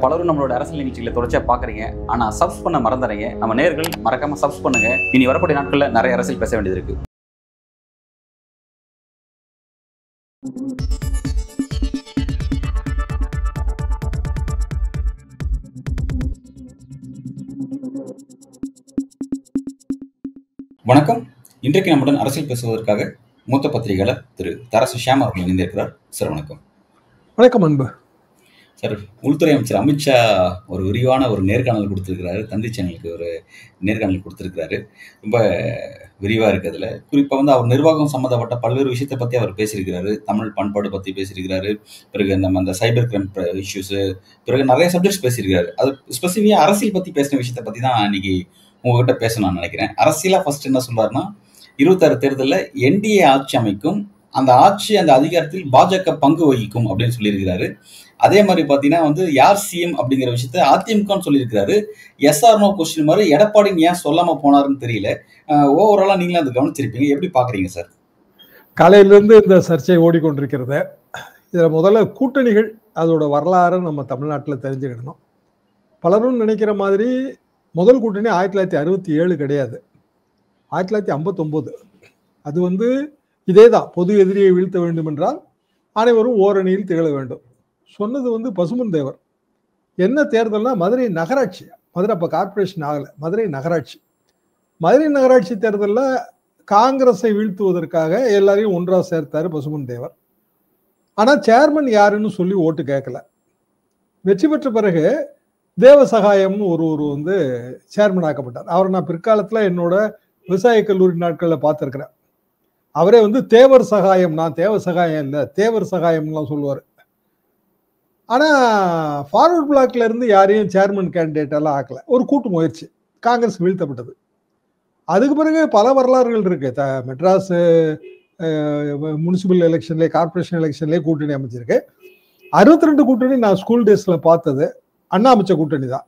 பலரும் நம்மளோட அரசியல் நிகழ்ச்சிகளை தொடர்ச்சியா பாக்குறீங்க. ஆனா சப்ஸ் பண்ண மறந்துறீங்க. நம்ம நேயர்கள் மறக்காம சப்ஸ் பண்ணுங்க. இனி வரக்கூடிய நாட்கள்ல நிறைய அரசியல் பேச வேண்டியது இருக்கு. வணக்கம். இன்றைக்கு நம்முடன் அரசியல் பேசுவதற்காக மூத்த பத்திரிகையாளர் திரு தரசு ஷியாம் அவர்கள் இணைந்திருக்கிறார். சார் வணக்கம். வணக்கம் அன்பு. சார், உள்துறை அமைச்சர் அமித்ஷா ஒரு விரிவான ஒரு நேர்காணல் கொடுத்துருக்கிறாரு. தந்தி சேனலுக்கு ஒரு நேர்காணல் கொடுத்துருக்கிறாரு. ரொம்ப விரிவாக இருக்குது. அதில் குறிப்பாக அவர் நிர்வாகம் சம்மந்தப்பட்ட பல்வேறு விஷயத்தை பற்றி அவர் பேசியிருக்கிறாரு. தமிழ் பண்பாடு பற்றி பேசியிருக்கிறாரு. பிறகு நம்ம அந்த சைபர் கிரைம் இஷ்யூஸு, பிறகு நிறைய சப்ஜெக்ட்ஸ் பேசியிருக்கிறாரு. அது ஸ்பெசிஃபிக்காக அரசியல் பற்றி பேசின விஷயத்தை பற்றி தான் இன்னைக்கு உங்ககிட்ட பேசணும்னு நினைக்கிறேன். அரசியலாக ஃபர்ஸ்ட் என்ன சொல்றாருன்னா, 26 தேர்தலில் என்டிஏ ஆட்சி அமைக்கும், அந்த ஆட்சி அந்த அதிகாரத்தில் பாஜக பங்கு வகிக்கும் அப்படின்னு சொல்லியிருக்கிறாரு. அதே மாதிரி பார்த்தீங்கன்னா யார் சிஎம் அப்படிங்கிற விஷயத்த அதிமுகன்னு சொல்லியிருக்கிறாரு. எஸ்ஆர்னோ கொஸ்டின் மாதிரி எடப்பாடின்னு ஏன் சொல்லாமல் போனாருன்னு தெரியல. ஓவராலாக நீங்களும் அதை கவனிச்சிருப்பீங்க. எப்படி பார்க்குறீங்க சார்? காலையிலிருந்து இந்த சர்ச்சை ஓடிக்கொண்டிருக்கிறது. இதில் முதல்ல கூட்டணிகள் அதோட வரலாறு நம்ம தமிழ்நாட்டில் தெரிஞ்சுக்கிடணும். பலரும் நினைக்கிற மாதிரி முதல் கூட்டணி 1967 கிடையாது, 1959. அது இதே தான். பொது எதிரியை வீழ்த்த வேண்டும் என்றால் அனைவரும் ஓரணியில் திகழ வேண்டும் சொன்னது பசுமன் தேவர். என்ன தேர்தல்னா மதுரை நகராட்சி. மதுரை அப்போ கார்பரேஷன் ஆகலை, மதுரை நகராட்சி. மதுரை நகராட்சி தேர்தலில் காங்கிரஸை வீழ்த்துவதற்காக எல்லாரையும் ஒன்றாக சேர்த்தாரு பசுமன் தேவர். ஆனால் சேர்மன் யாருன்னு சொல்லி ஓட்டு கேட்கல. வெற்றி பெற்ற பிறகு தேவசகாயம்னு ஒரு சேர்மன் ஆக்கப்பட்டார். அவரை நான் பிற்காலத்தில் என்னோட விவசாய கல்லூரி நாட்களில் பார்த்துருக்கிறேன். அவரே தேவர் சகாயம், நான் தேவ சகாயம் இல்லை தேவர் சகாயம்லாம் சொல்லுவார். ஆனால் ஃபார்வர்ட் பிளாக்ல இருந்து யாரையும் சேர்மன் கேண்டிடேட் எல்லாம் ஆக்கல. ஒரு கூட்டு முயற்சி, காங்கிரஸ் வீழ்த்தப்பட்டது. அதுக்கு பிறகு பல வரலாறுகள் இருக்கு. மெட்ராஸ் முனிசிபல் எலெக்ஷன்லேயே, கார்பரேஷன் எலெக்ஷன்லேயே கூட்டணி அமைச்சிருக்கு. 62 கூட்டணி நான் ஸ்கூல் டேஸ்ல பார்த்தது அண்ணா அமைச்ச கூட்டணி தான்.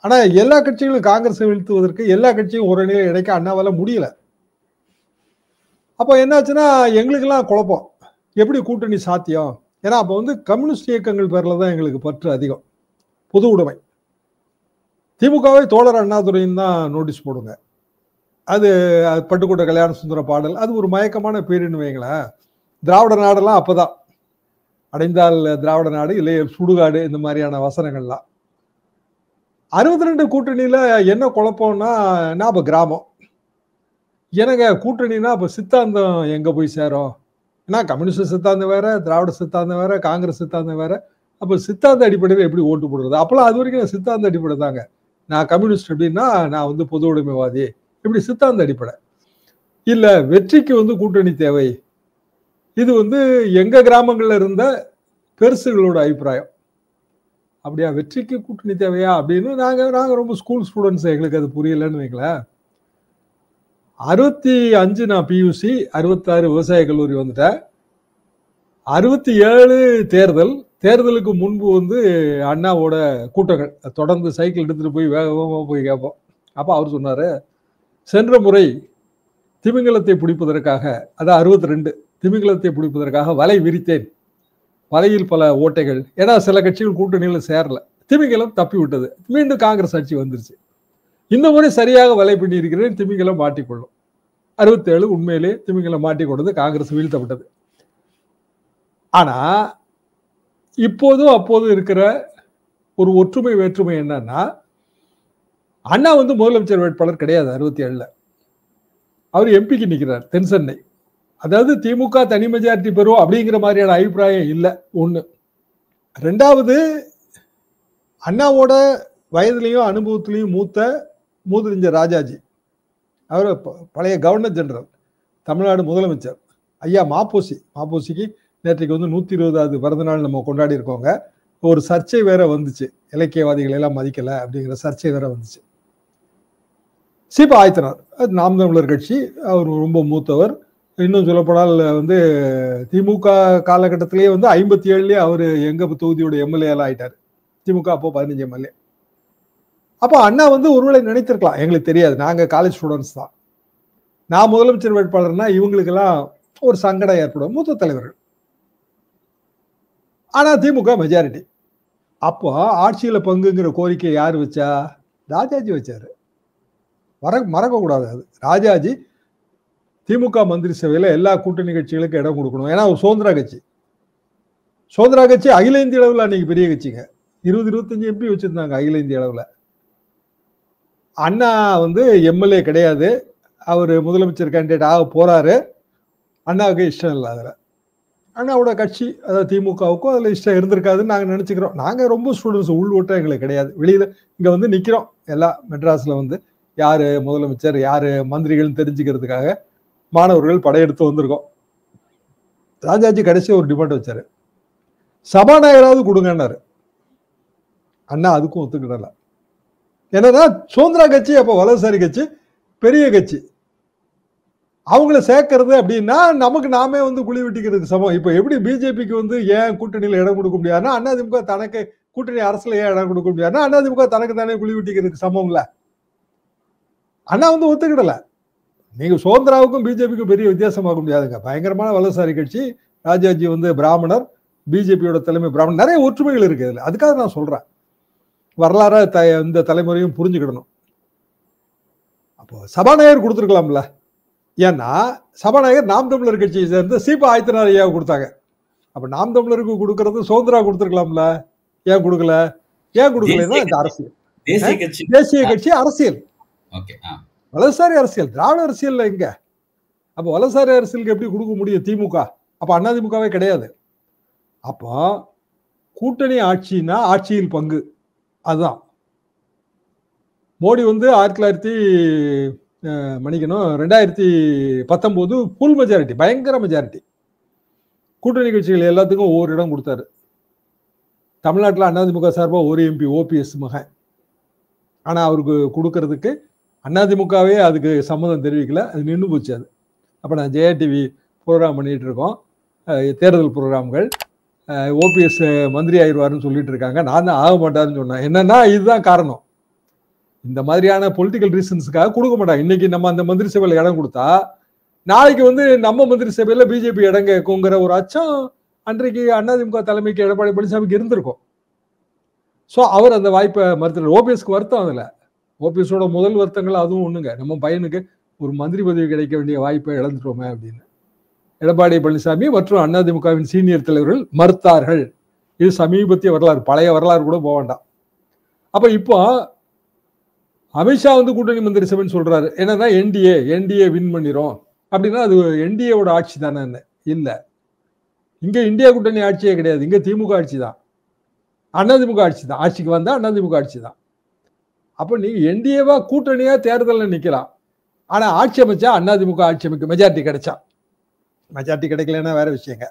ஆனால் எல்லா கட்சிகளும் காங்கிரஸை வீழ்த்துவதற்கு எல்லா கட்சியும் ஒரு அணியில் இணைக்க அண்ணாவால முடியல. அப்போ என்னாச்சுன்னா எங்களுக்கெல்லாம் குழப்பம், எப்படி கூட்டணி சாத்தியம்? ஏன்னா அப்போ கம்யூனிஸ்ட் இயக்கங்கள் பேரில் தான் எங்களுக்கு பற்று அதிகம். பொது உடைமை. திமுகவை தோழர் அண்ணாதுரையும் தான் நோட்டீஸ் போடுங்க. அது பட்டுக்கோட்டை கல்யாண சுந்தர பாடல், அது ஒரு மயக்கமான பேருன்னு வைங்களேன். திராவிட நாடெல்லாம் அப்போதான், அடைந்தால் திராவிட நாடு இல்லையே சுடுகாடு, இந்த மாதிரியான வசனங்கள்லாம். 62 கூட்டணியில் என்ன குழப்பம்னா, நான் அப்போ கிராமம். எனக்கு கூட்டணினா அப்போ சித்தாந்தம் எங்கே போய் சேரும்? ஏன்னா கம்யூனிஸ்ட் சித்தாந்தம் வேற, திராவிட சித்தாந்தம் வேற, காங்கிரஸ் சித்தாந்தம் வேற. அப்போ சித்தாந்த அடிப்படையில் எப்படி ஓட்டு போடுறது? அப்போலாம் அது வரைக்கும் சித்தாந்த அடிப்படை தாங்க. நான் கம்யூனிஸ்ட் அப்படின்னா நான் பொது உடைமைவாதி, இப்படி சித்தாந்த அடிப்படை இல்லை. வெற்றிக்கு கூட்டணி தேவை. இது எங்க கிராமங்கள்ல இருந்த பெருசுகளோட அபிப்பிராயம். அப்படியா, வெற்றிக்கு கூட்டணி தேவையா அப்படின்னு நாங்க ரொம்ப ஸ்கூல் ஸ்டூடெண்ட்ஸ், எங்களுக்கு அது புரியலன்னு வைங்களேன். 65 நான் பியூசி, 66 விவசாய கல்லூரி வந்துட்டேன். 67 தேர்தலுக்கு முன்பு அண்ணாவோட கூட்டங்கள் தொடர்ந்து சைக்கிள் எடுத்துட்டு போய் வேகமாக போய் கேட்போம். அப்போ அவர் சொன்னாரு, சென்ற முறை திமிங்கலத்தை பிடிப்பதற்காக, அதான் 62 திமிங்கலத்தை பிடிப்பதற்காக வலை விரித்தேன். வலையில் பல ஓட்டைகள். ஏன்னா சில கட்சிகள் கூட்டணியில் சேரல, திமிங்கலம் தப்பி விட்டது. மீண்டும் காங்கிரஸ் ஆட்சி வந்துருச்சு. இந்த முறை சரியாக வலை பண்ணி இருக்கிறேன், திமிங்கலம் மாட்டிக்கொள்ளும். 67 உண்மையிலே திமிங்கலம் மாட்டிக்கொண்டது, காங்கிரஸ் வீழ்த்தப்பட்டது. ஆனா இப்போதும் அப்போதும் இருக்கிற ஒரு ஒற்றுமை வேற்றுமை என்னன்னா, அண்ணா முதலமைச்சர் வேட்பாளர் கிடையாது 67. அவர் எம்பிக்கு நிற்கிறார், தென் சென்னை. அதாவது திமுக தனி மெஜாரிட்டி பெறும் அப்படிங்கிற மாதிரியான அபிப்பிராயம் இல்லை. ஒண்ணு. ரெண்டாவது, அண்ணாவோட வயதுலையும் அனுபவத்திலையும் மூதறிஞர் ராஜாஜி, அவர் பழைய கவர்னர் ஜெனரல், தமிழ்நாடு முதலமைச்சர் ஐயா மாப்போசிக்கு நேற்றைக்கு 120வது பிறந்த நாள் நம்ம கொண்டாடி இருக்கோங்க. ஒரு சர்ச்சை வேற வந்துச்சு, இலக்கியவாதிகள் எல்லாம் மதிக்கல அப்படிங்கிற சர்ச்சை வேற வந்துச்சு. சீபா ஆயத்தனார், அது நாம் தமிழர் கட்சி, அவர் ரொம்ப மூத்தவர். இன்னும் சொல்லப்போனால் திமுக காலகட்டத்திலேயே 57லயே அவர் எங்க தொகுதியோட எம்எல்ஏ எல்லாம் ஆயிட்டாரு. திமுக அப்போ 15 எம்எல்ஏ. அப்போ அண்ணா ஒருவேளை நினைத்திருக்கலாம், எங்களுக்கு தெரியாது, நாங்க காலேஜ் ஸ்டூடெண்ட்ஸ் தான். நான் முதலமைச்சர் வேட்பாளர்னா இவங்களுக்கெல்லாம் ஒரு சங்கடம் ஏற்படும், மூத்த தலைவர்கள். ஆனா திமுக மெஜாரிட்டி. அப்போ ஆட்சியில பங்குங்கிற கோரிக்கை யார் வச்சா? ராஜாஜி வச்சாரு. மறக்க கூடாது அது. ராஜாஜி திமுக மந்திரி சபையில எல்லா கூட்டணி கட்சிகளுக்கும் இடம் கொடுக்கணும். ஏன்னா சுதந்திரா கட்சி அகில இந்திய அளவில் அன்னைக்கு பெரிய கட்சிங்க. 20-25 எம்பி வச்சிருந்தாங்க அகில இந்திய அளவில். அண்ணா வந்து எம்எல்ஏ கிடையாது, அவர் முதலமைச்சர் கேண்டிடேட் ஆக போறாரு. அண்ணாவுக்கு இஷ்டம் இல்லை அதில். அண்ணாவோட கட்சி அதாவது திமுகவுக்கும் அதில் இஷ்டம் இருந்திருக்காதுன்னு நாங்கள் நினச்சிக்கிறோம். நாங்கள் ரொம்ப ஸ்டூடெண்ட்ஸ், உள்வட்டம் எங்களுக்கு கிடையாது. வெளியில் இங்கே வந்து நிற்கிறோம் எல்லாம் மெட்ராஸில் வந்து யார் முதலமைச்சர் யார் மந்திரிகள்னு தெரிஞ்சுக்கிறதுக்காக மாணவர்கள் படையெடுத்து வந்திருக்கோம். ராஜாஜி கடைசி ஒரு டிமாண்ட் வச்சாரு, சபாநாயகராவது கொடுங்கன்னாரு. அண்ணா அதுக்கும் ஒத்துக்கிடல. என்னன்னா சுதந்திரா கட்சி அப்போ வலதுசாரி கட்சி, பெரிய கட்சி, அவங்கள சேர்க்கறது அப்படின்னா நமக்கு நாமே வந்து குழி வெட்டிக்கிறதுக்கு சமம். இப்போ எப்படி பிஜேபிக்கு வந்து ஏன் கூட்டணியில் இடம் கொடுக்க முடியாதுன்னா அதிமுக தனக்கு கூட்டணி அரசுல ஏன் இடம் கொடுக்க முடியாதுன்னா அதிமுக தனக்கு தானே குழி வெட்டிக்கிறதுக்கு சமம் இல்ல. அண்ணா வந்து ஒத்துக்கிடல. நீங்க சுதந்திராவுக்கும் பிஜேபிக்கும் பெரிய வித்தியாசமாக முடியாதுங்க. பயங்கரமான வலதுசாரி கட்சி. ராஜாஜி வந்து பிராமணர், பிஜேபியோட தலைமை பிராமணர், நிறைய ஒற்றுமைகள் இருக்கு இதுல. அதுக்காக நான் சொல்றேன், வரலாற இந்த தலைமுறையும் புரிஞ்சுக்கிடணும். அப்போ சபாநாயகர் கொடுத்துருக்கலாம்ல. ஏன்னா சபாநாயகர் நாம் தமிழர் கட்சியை சேர்ந்து சீபா ஆயத்தனார் ஐயாவை கொடுத்தாங்க. அப்ப நாம் தமிழருக்கு கொடுக்கறது சுதந்திரா கொடுத்துருக்கலாம்ல. ஏன் கொடுக்கல? இந்த அரசியல், தேசிய கட்சி அரசியல், வலதுசாரி அரசியல், திராவிட அரசியல் எங்க? அப்ப வலதுசாரி அரசியலுக்கு எப்படி கொடுக்க முடியும் திமுக? அப்ப அதிமுகவே கிடையாது. அப்போ கூட்டணி ஆட்சினா ஆட்சியில் பங்கு. அதுதான் மோடி வந்து 2019 ஃபுல் மெஜாரிட்டி, பயங்கர மெஜாரிட்டி, கூட்டணி கட்சிகள் எல்லாத்துக்கும் ஒவ்வொரு இடம் கொடுத்தாரு. தமிழ்நாட்டில் அதிமுக சார்பாக ஒரு எம்பி ஓபிஎஸ் மகன். ஆனா அவருக்கு கொடுக்கறதுக்கு அதிமுகவே அதுக்கு சம்மதம் தெரிவிக்கல, அது நின்று போச்சு. அது அப்போ நான் ஜெயா டிவி ப்ரோக்ராம் பண்ணிட்டு இருக்கோம், தேர்தல் ப்ரோக்ராம்கள். ஓபிஎஸ் மந்திரி ஆயிடுவாருன்னு சொல்லிட்டு இருக்காங்க. நான் தான் ஆக மாட்டாருன்னு சொன்னேன். என்னன்னா இதுதான் காரணம், இந்த மாதிரியான பொலிட்டிக்கல் ரீசன்ஸுக்காக கொடுக்க மாட்டாங்க. இன்னைக்கு நம்ம அந்த மந்திரி சபையில் இடம் கொடுத்தா நாளைக்கு வந்து நம்ம மந்திரி சபையில் பிஜேபி இடம் கேட்குங்கிற ஒரு அச்சம் அன்றைக்கு அதிமுக தலைமைக்கு எடப்பாடி பழனிசாமிக்கு இருந்திருக்கும். ஸோ அவர் அந்த வாய்ப்பை மறுத்துறாரு. ஓபிஎஸ்க்கு வருத்தம். அதில் ஓபிஎஸோட முதல் வருத்தங்கள் அதுவும் ஒண்ணுங்க, நம்ம பையனுக்கு ஒரு மந்திரி பதவி கிடைக்க வேண்டிய வாய்ப்பை இழந்துட்டோமே அப்படின்னு எடப்பாடி பழனிசாமி மற்றும் அதிமுகவின் சீனியர் தலைவர்கள் மறுத்தார்கள். இது சமீபத்திய வரலாறு, பழைய வரலாறு கூட போக வேண்டாம். அப்ப இப்போ அமித்ஷா வந்து கூட்டணி மந்திரி சபைன்னு சொல்றாரு. என்னன்னா என்டிஏ வின் பண்ணிரும் அப்படின்னா அது என்டிஏவோட ஆட்சி தானே? இல்ல, இங்க இந்தியா கூட்டணி ஆட்சியே கிடையாது. இங்க திமுக ஆட்சி தான், அதிமுக ஆட்சி தான். ஆட்சிக்கு வந்தா அதிமுக ஆட்சி தான். அப்ப நீங்க என்டிஏவா கூட்டணியா தேர்தலில் நிக்கலாம். ஆனா ஆட்சி அமைச்சா அதிமுக ஆட்சி அமைக்கும், மெஜாரிட்டி கிடைச்சா. மெஜாரிட்டி கிடைக்கலன்னா வேற விஷயங்க.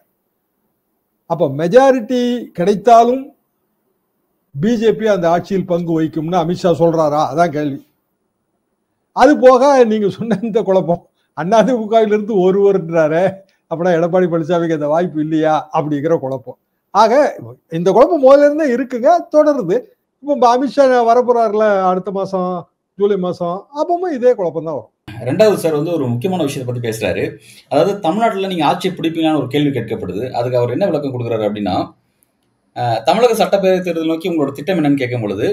அப்ப மெஜாரிட்டி கிடைத்தாலும் பிஜேபி அந்த ஆட்சியில் பங்கு வகிக்கும்னு அமித்ஷா சொல்றாரா? அதான் கேள்வி. அது போக நீங்க சொன்ன இந்த குழப்பம், அதிமுகவிலிருந்து ஒருவர்ன்றாரு, அப்படின்னா எடப்பாடி பழனிசாமிக்கு அந்த வாய்ப்பு இல்லையா அப்படிங்கிற குழப்பம். ஆக இந்த குழப்பம் முதல்ல இருந்தே இருக்குங்க, தொடருது. இப்போ அமித்ஷா வரப்போறாருல அடுத்த மாசம், ஜூலை மாசம், அப்பவும் இதே குழப்பம் தான் வரும். ரெண்டாவது சார் வந்து ஒரு முக்கியமான விஷயத்தை பத்தி பேசுறாரு. அதாவது தமிழ்நாட்டில் நீங்க ஆட்சி பிடிப்பீங்கன்னு ஒரு கேள்வி கேட்கப்படுது. அதுக்கு அவர் என்ன விளக்கம் கொடுக்குறாரு அப்படின்னா, தமிழக சட்டப்பேரவை தேர்தல் நோக்கி உங்களோட திட்டம் என்னன்னு கேட்கும் பொழுது,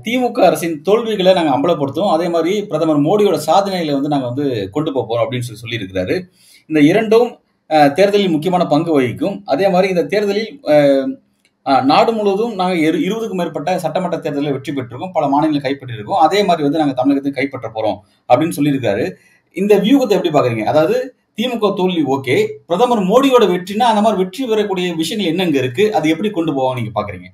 திமுக அரசின் தோல்விகளை நாங்கள் அம்பலப்படுத்துவோம், அதே மாதிரி பிரதமர் மோடியோட சாதனைகளை வந்து நாங்கள் வந்து கொண்டு போறோம் அப்படின்னு சொல்லி இருக்கிறாரு. இந்த இரண்டும் தேர்தலில் முக்கியமான பங்கு வகிக்கும். அதே மாதிரி இந்த தேர்தலில் நாடு முழுவதும் நாங்கள் 20க்கும் மேற்பட்ட சட்டமன்ற தேர்தலில் வெற்றி பெற்றிருக்கோம், பல மாநிலங்களை கைப்பற்றிருக்கோம், அதே மாதிரி வந்து நாங்கள் தமிழகத்தை கைப்பற்ற போறோம் அப்படின்னு சொல்லியிருக்காரு. இந்த வியூகத்தை எப்படி பாக்குறீங்க? அதாவது திமுக தோல்வி ஓகே, பிரதமர் மோடியோட வெற்றினா அந்த மாதிரி வெற்றி பெறக்கூடிய விஷயங்கள் என்னங்க இருக்கு, அது எப்படி கொண்டு போவாங்க நீங்க பாக்குறீங்க?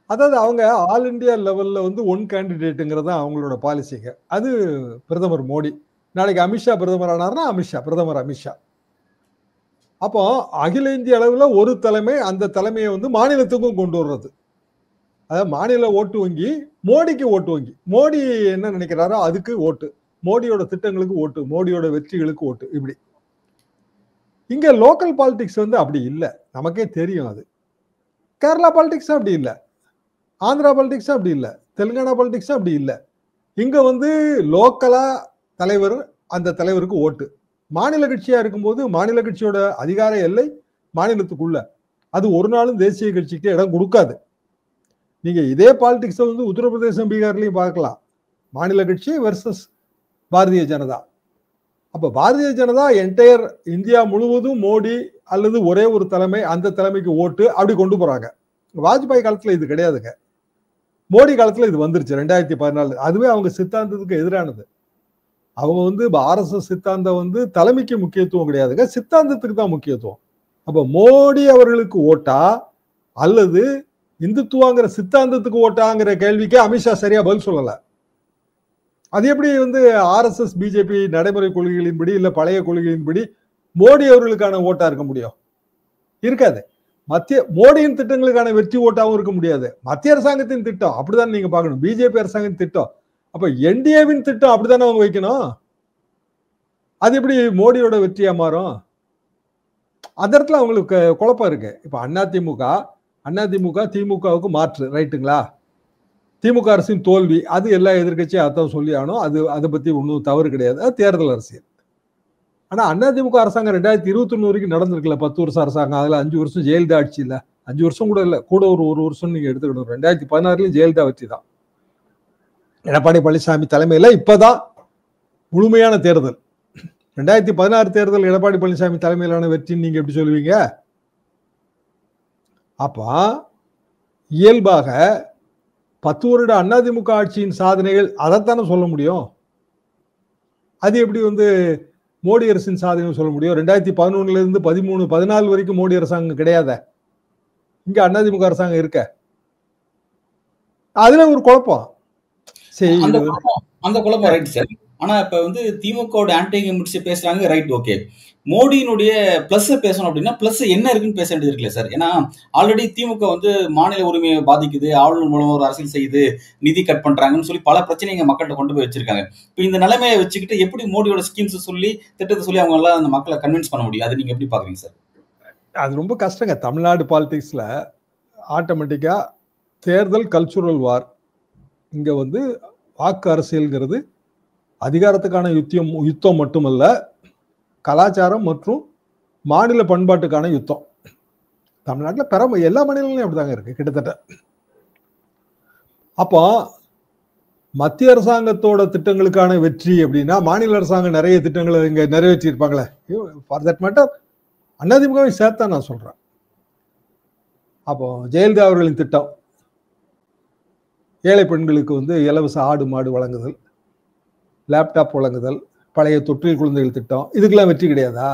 அதாவது அவங்க ஆல் இண்டியா லெவல்ல வந்து ஒன் கேண்டிடேட்டுங்கிறது அவங்களோட பாலிசிங்க. அது பிரதமர் மோடி. நாளைக்கு அமித்ஷா பிரதமர் ஆனார்னா பிரதமர் அமித்ஷா. அப்போ அகில இந்திய அளவில் ஒரு தலைமை, அந்த தலைமையை வந்து மாநிலத்துக்கும் கொண்டு வர்றது. அதாவது மாநில ஓட்டு வங்கி மோடிக்கு ஓட்டு வங்கி, மோடி என்ன நினைக்கிறாரோ அதுக்கு ஓட்டு, மோடியோட திட்டங்களுக்கு ஓட்டு, மோடியோட வெற்றிகளுக்கு ஓட்டு. இப்படி இங்க லோக்கல் பாலிடிக்ஸ் வந்து அப்படி இல்லை, நமக்கே தெரியும். அது கேரளா பாலிடிக்ஸ் அப்படி இல்லை, ஆந்திரா பாலிடிக்ஸ் அப்படி இல்லை, தெலுங்கானா பாலிடிக்ஸ் அப்படி இல்லை. இங்க வந்து லோக்கலா தலைவர், அந்த தலைவருக்கு ஓட்டு. மாநில கட்சியா இருக்கும்போது மாநில கட்சியோட அதிகார எல்லை மாநிலத்துக்குள்ள, அது ஒரு நாளும் தேசிய கட்சிக்கு இடம் கொடுக்காது. நீங்க இதே பாலிடிக்ஸ் வந்து உத்தரப்பிரதேசம் பீகார்லயும் பார்க்கலாம். மாநில கட்சி வெர்சஸ் பாரதிய ஜனதா. அப்ப பாரதிய ஜனதா என்டையர் இந்தியா முழுவதும் மோடி அல்லது ஒரே ஒரு தலைமை, அந்த தலைமைக்கு ஓட்டு அப்படி கொண்டு போறாங்க. வாஜ்பாய் காலத்துல இது கிடையாதுங்க. மோடி காலத்துல இது வந்துருச்சு 2014. அதுவே அவங்க சித்தாந்தத்துக்கு எதிரானது. அவங்க வந்து RSS சித்தாந்தம் வந்து தலைமைக்கு முக்கியத்துவம் கிடையாதுங்க, சித்தாந்தத்துக்கு தான் முக்கியத்துவம். அப்ப மோடி அவர்களுக்கு ஓட்டா அல்லது இந்துத்துவாங்கிற சித்தாந்தத்துக்கு ஓட்டாங்கிற கேள்விக்கு அமித்ஷா சரியா பதில் சொல்லல. அது எப்படி வந்து RSS பிஜேபி நடைமுறை கொள்கைகளின்படி இல்ல பழைய கொள்கைகளின்படி மோடி அவர்களுக்கான ஓட்டா இருக்க முடியும்? இருக்காது. மோடியின் திட்டங்களுக்கான வெற்றி ஓட்டாவும் இருக்க முடியாது. மத்திய அரசாங்கத்தின் திட்டம் அப்படிதான் நீங்க பார்க்கணும். பிஜேபி அரசாங்கத்தின் திட்டம், அப்ப என்டிஏவின் திட்டம் அப்படித்தானே அவங்க வைக்கணும். அது எப்படி மோடியோட வெற்றியா மாறும்? அந்த இடத்துல அவங்களுக்கு குழப்பம் இருக்கு. இப்ப அதிமுக திமுகவுக்கு மாற்று, ரைட்டுங்களா? திமுக அரசின் தோல்வி அது எல்லா எதிர்கட்சியும் அதான் சொல்லி ஆனோம். அதை பத்தி ஒன்றும் தவறு கிடையாது, அது தேர்தல் அரசியல். ஆனா அதிமுக அரசாங்கம் 2021 வரைக்கும் நடந்திருக்குல்ல, 10 வருஷம் அரசாங்கம். அதுல 5 வருஷம் ஜெயலலிதா ஆட்சி இல்ல, 5 வருஷம் கூட இல்ல, கூட ஒரு வருஷம் நீங்க எடுத்துக்கணும். 2016 ஜெயலலிதா வெற்றி தான். எடப்பாடி பழனிசாமி தலைமையில இப்பதான் முழுமையான தேர்தல். 2016 தேர்தல் எடப்பாடி பழனிசாமி தலைமையிலான வெற்றின்னு நீங்க எப்படி சொல்லுவீங்க? அப்ப இயல்பாக 10 வருட அதிமுக ஆட்சியின் சாதனைகள் அதைத்தானே சொல்ல முடியும். அது எப்படி வந்து மோடி அரசின் சாதனை சொல்ல முடியும்? 2011 இருந்து 13, 14 வரைக்கும் மோடி அரசாங்கம் கிடையாத, இங்க அதிமுக அரசாங்கம் இருக்க. அதுல ஒரு குழப்பம். சரி, அந்த குழப்பம் ரைட் சார். ஆனா இப்ப வந்து திமுக ஆன்டி முடிச்சு பேசுறாங்க, ரைட், ஓகே. மோடியினுடைய பிளஸ் பேசணும் அப்படின்னா பிளஸ் என்ன இருக்குன்னு பேச வேண்டியது இருக்குல்ல சார்? ஏன்னா ஆல்ரெடி திமுக வந்து மாநில உரிமையை பாதிக்குது, ஆளுநர் மூலமா ஒரு அரசியல் செய்யுது, நிதி கட் பண்றாங்கன்னு சொல்லி பல பிரச்சனைங்க மக்கள்கிட்ட கொண்டு போய் வச்சிருக்காங்க. இப்ப இந்த நிலைமையை வச்சுக்கிட்டு எப்படி மோடியோட ஸ்கீம்ஸ் சொல்லி, திட்டத்தை சொல்லி அவங்க எல்லாம் அந்த மக்களை கன்வின்ஸ் பண்ண முடியும்? அது நீங்க எப்படி பாக்குறீங்க சார்? அது ரொம்ப கஷ்டங்க. தமிழ்நாடு பாலிடிக்ஸ்ல ஆட்டோமேட்டிக்கா தேர்தல் கல்ச்சுரல் வார். இங்க வந்து வாக்கு அரசியல்ங்கிறது அதிகாரத்துக்கான யுத்தம் மட்டுமல்ல, கலாச்சாரம் மற்றும் மாநில பண்பாட்டுக்கான யுத்தம். தமிழ்நாட்டில் எல்லா மாநிலங்களையும் அப்படிதாங்க இருக்கு கிட்டத்தட்ட. அப்போ மத்திய அரசாங்கத்தோட திட்டங்களுக்கான வெற்றி அப்படின்னா, மாநில அரசாங்கம் நிறைய திட்டங்களை இங்க நிறைவேற்றி இருப்பாங்களே, ஃபார் தட் மேட்டர் அதிமுகவை சேர்த்தா நான் சொல்றேன். அப்போ ஜெயலலிதா அவர்களின் திட்டம், ஏழை பெண்களுக்கு வந்து இலவச ஆடு மாடு வழங்குதல், லேப்டாப் வழங்குதல், பழைய தொட்டில் குழந்தைகள் திட்டம், இதுக்கெல்லாம் வெற்றி கிடையாதா?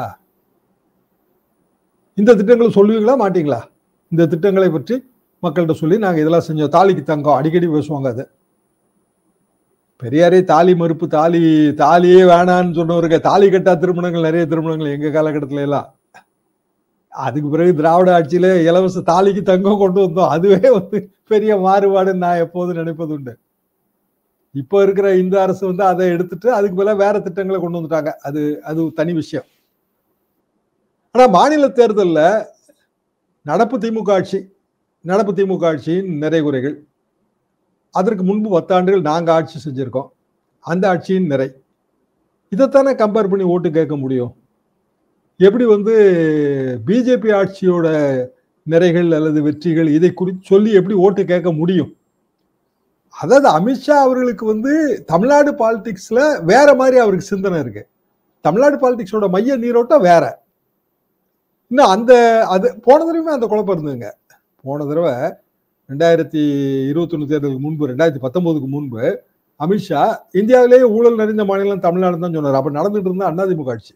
இந்த திட்டங்களை சொல்லுவீங்களா மாட்டீங்களா? இந்த திட்டங்களை பற்றி மக்கள்கிட்ட சொல்லி நாங்க இதெல்லாம் செஞ்சோம். தாலிக்கு தங்கம் அடிக்கடி பேசுவாங்க. அது பெரியாரே தாலி மறுப்பு, தாலியே வேணான்னு சொன்னவருக்கு தாலி கட்டா திருமணங்கள், நிறைய திருமணங்கள் எங்க காலகட்டத்துல எல்லாம். அதுக்கு பிறகு திராவிட ஆட்சியில இலவச தாலிக்கு தங்கம் கொண்டு வந்தோம். அதுவே வந்து பெரிய மாறுபாடுன்னு நான் எப்போதும் நினைப்பது உண்டு. இப்போ இருக்கிற இந்த அரசு வந்து அதை எடுத்துட்டு அதுக்கு மேல வேற திட்டங்களை கொண்டு வந்துட்டாங்க. அது தனி விஷயம். ஆனா மாநில தேர்தலில் நடப்பு திமுக ஆட்சியின் நிறை குறைகள், அதற்கு முன்பு 10 ஆண்டுகள் நாங்க ஆட்சி செஞ்சிருக்கோம், அந்த ஆட்சியின் நிறை, இதைத்தானே கம்பேர் பண்ணி ஓட்டு கேட்க முடியும். எப்படி வந்து பிஜேபி ஆட்சியோட நிறைகள் அல்லது வெற்றிகள் இதை குறித்து சொல்லி எப்படி ஓட்டு கேட்க முடியும்? அதாவது அமித்ஷா அவர்களுக்கு வந்து தமிழ்நாடு பாலிடிக்ஸ்ல வேற மாதிரி அவருக்கு சிந்தனை இருக்கு. தமிழ்நாடு பாலிடிக்ஸோட மைய நீரோட்டம் வேற. இன்னும் அது போன தடவை அந்த குழப்பம் இருந்ததுங்க. போன தடவை 2021 தேர்தலுக்கு முன்பு, 2019க்கு முன்பு அமித்ஷா இந்தியாவிலேயே ஊழல் நிறைந்த மாநிலம் தமிழ்நாடு தான் சொன்னார். அப்ப நடந்துட்டு இருந்த அதிமுக ஆட்சி.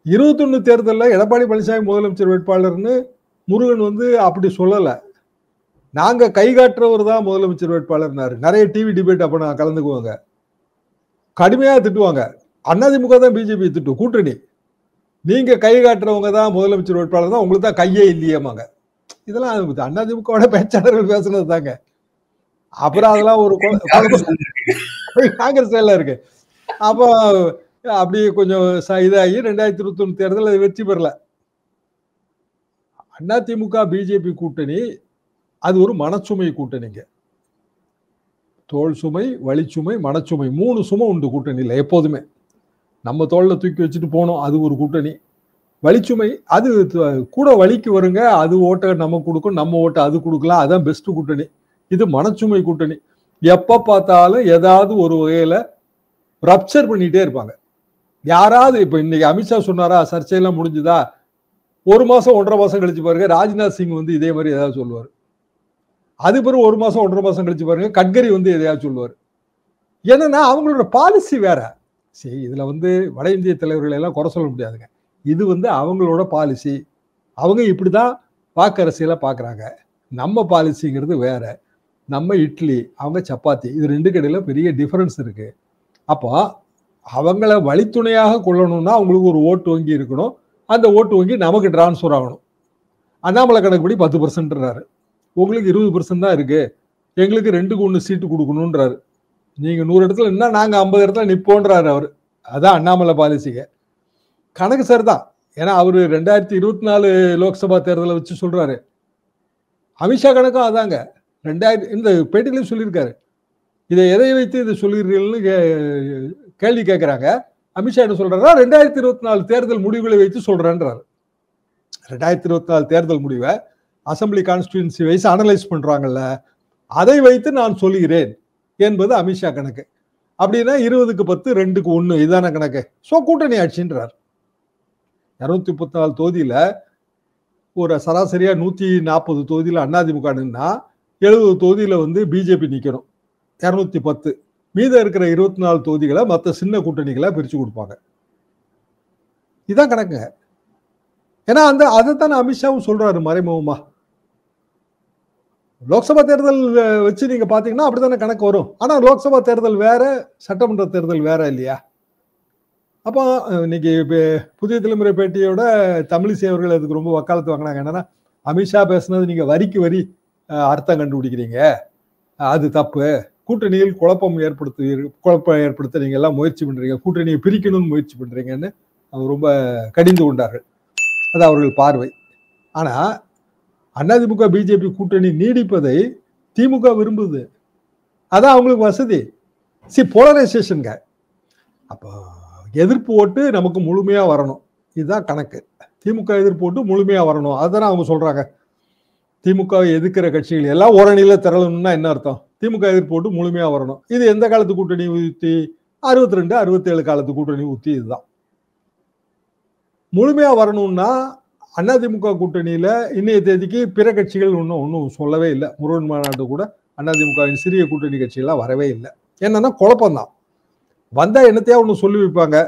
21 தேர்தலில் எடப்பாடி பழனிசாமி முதலமைச்சர் வேட்பாளர்னு முருகன் வந்து அப்படி சொல்லல. நாங்க கை காட்டுறவர் தான் முதலமைச்சர் வேட்பாளர்னாரு. நிறைய டிவி டிபேட் அப்ப நான் கலந்துக்குவாங்க, கடுமையா திட்டுவாங்க. அதிமுக தான் பிஜேபி திட்டும் கூட்டணி, நீங்க கை காட்டுறவங்க தான் முதலமைச்சர் வேட்பாளர் தான், உங்களுக்கு தான் கையே இல்லையேமாங்க. இதெல்லாம் அதிமுக பேச்சாளர்கள் பேசுனது தாங்க. அப்புறம் அதெல்லாம் ஒரு காங்கிரஸ் எல்லாம் இருக்கு. அப்போ அப்படி கொஞ்சம் இதாகி 2021 தேர்தல் அது வெற்றி பெறல. அதிமுக பிஜேபி கூட்டணி அது ஒரு மனச்சுமை கூட்டணிங்க. தோல் சுமை, வலிச்சுமை, மனச்சுமை, 3 சுமை உண்டு கூட்டணியில் எப்போதுமே. நம்ம தோல்ல தூக்கி வச்சுட்டு போனோம், அது ஒரு கூட்டணி. வலிச்சுமை அது கூட வலிக்கு வருங்க. அது ஓட்டை நம்ம கொடுக்கும், நம்ம ஓட்டை அது கொடுக்கலாம். அதான் பெஸ்ட் கூட்டணி. இது மனச்சுமை கூட்டணி. எப்ப பார்த்தாலும் ஏதாவது ஒரு வகையில ரப்சர் பண்ணிட்டே இருப்பாங்க. யாராவது இப்ப இன்னைக்கு அமித்ஷா சொன்னாரா சர்ச்சையெல்லாம் முடிஞ்சுதா, 1 மாசம் 1.5 மாசம் கழிச்சு பாருங்க ராஜ்நாத் சிங் வந்து இதே மாதிரி ஏதாவது சொல்லுவார். அது பிறகு 1 மாசம் 1.5 மாசம் கழிச்சு பாருங்க கட்கரி வந்து எதையாவது சொல்லுவார். என்னன்னா அவங்களோட பாலிசி வேற. சரி, இதுல வந்து வட இந்திய தலைவர்கள் எல்லாம் குறை சொல்ல முடியாதுங்க. இது வந்து அவங்களோட பாலிசி. அவங்க இப்படிதான் வாக்கு அரசியலை பாக்குறாங்க. நம்ம பாலிசிங்கிறது வேற. நம்ம இட்லி, அவங்க சப்பாத்தி, இது 2 கடையில பெரிய டிஃபரன்ஸ் இருக்கு. அப்போ அவங்கள வழித்துணையாக கொள்ளணும்னா அவங்களுக்கு ஒரு ஓட்டு வங்கி இருக்கணும். அந்த ஓட்டு வங்கி நமக்கு டிரான்ஸ்ஃபர் ஆகணும். அண்ணாமலை கணக்குப்படி 10%ன்றாரு. உங்களுக்கு 20% தான் இருக்கு, எங்களுக்கு 2க்கு 1 சீட்டு கொடுக்கணும்ன்றாரு. நீங்க 100 இடத்துல நின்னா நாங்க 50 இடத்துல நிப்போன்றாரு அவரு. அதான் அண்ணாமலை பாலிசிங்க. கணக்கு சார் தான். ஏன்னா அவரு 2024 லோக்சபா தேர்தலை வச்சு சொல்றாரு. அமித்ஷா கணக்கும் அதாங்க. 2000 இந்த பேட்டிலையும் சொல்லியிருக்காரு. இதை எதை வைத்து இதை சொல்கிறீர்கள்னு கேள்வி கேட்கிறாங்க. அமித்ஷா என்ன சொல்றாரா, 2024 தேர்தல் முடிவுகளை வைத்து சொல்றேன்றாரு. 2024 தேர்தல் முடிவை அசம்பிளி கான்ஸ்டிடியூன்சி வைஸ் அனலைஸ் பண்றாங்கல்ல, அதை வைத்து நான் சொல்கிறேன் என்பது அமித்ஷா கணக்கு. அப்படின்னா 20க்கு 10 2க்கு 1 இதான கணக்கு. சோ கூட்டணி ஆட்சின்றார். 234 தொகுதியில ஒரு சராசரியா 140 தொகுதியில அதிமுக நின்னா 70 தொகுதியில வந்து பிஜேபி நிக்கணும். 210 மீத இருக்கிற 24 தொகுதிகளை மற்ற சின்ன கூட்டணிகளை பிரிச்சு கொடுப்பாங்க. இதான் கணக்குங்க. ஏன்னா அதைத்தானே அமித்ஷாவும் சொல்றாரு மறைமுகமா. லோக்சபா தேர்தல் வச்சு நீங்க பாத்தீங்கன்னா அப்படித்தானே கணக்கு வரும். ஆனா லோக்சபா தேர்தல் வேற, சட்டமன்ற தேர்தல் வேற இல்லையா? அப்போ இன்னைக்கு புதிய தலைமுறை பேட்டியோட தமிழிசை அவர்கள் அதுக்கு ரொம்ப வக்காலத்து வாங்கினாங்க. என்னன்னா, அமித்ஷா பேசுனது நீங்க வரிக்கு வரி அர்த்தம் கண்டுபிடிக்கிறீங்க, அது தப்பு. கூட்டணியில் குழப்பம் ஏற்படுத்த நீங்க எல்லாம் முயற்சி பண்றீங்க, கூட்டணியை பிரிக்கணும்னு முயற்சி பண்றீங்கன்னு அவங்க ரொம்ப கடிந்து கொண்டார்கள். அது அவர்கள் பார்வை. ஆனா அதிமுக பிஜேபி கூட்டணி நீடிப்பதை திமுக விரும்புது. அதான் அவங்களுக்கு வசதி. போலரைசேஷன்ங்க. அப்போ எதிர்ப்பு ஓட்டு நமக்கு முழுமையா வரணும், இதுதான் கணக்கு. திமுக எதிர்ப்பு ஓட்டு முழுமையா வரணும், அதுதானே அவங்க சொல்றாங்க. திமுக எதிர்க்கிற கட்சிகள் எல்லாம் ஓரணியில திரளணும்னா என்ன அர்த்தம்? திமுக எதிர்ப்பு ஓட்டு முழுமையா வரணும். இது எந்த காலத்து கூட்டணி உத்தி? 62 67 காலத்து கூட்டணி உத்தி. இதுதான் முழுமையா வரணும்னா அதிமுக கூட்டணியில இன்னைய தேதிக்கு பிற கட்சிகள் ஒன்றும் சொல்லவே இல்லை. முருகன் மாநாட்டு கூட அதிமுகவின் சிறிய கூட்டணி கட்சிகள்லாம் வரவே இல்லை. என்னன்னா குழப்பம்தான். வந்தா என்னத்தையா ஒன்று சொல்லி வைப்பாங்க,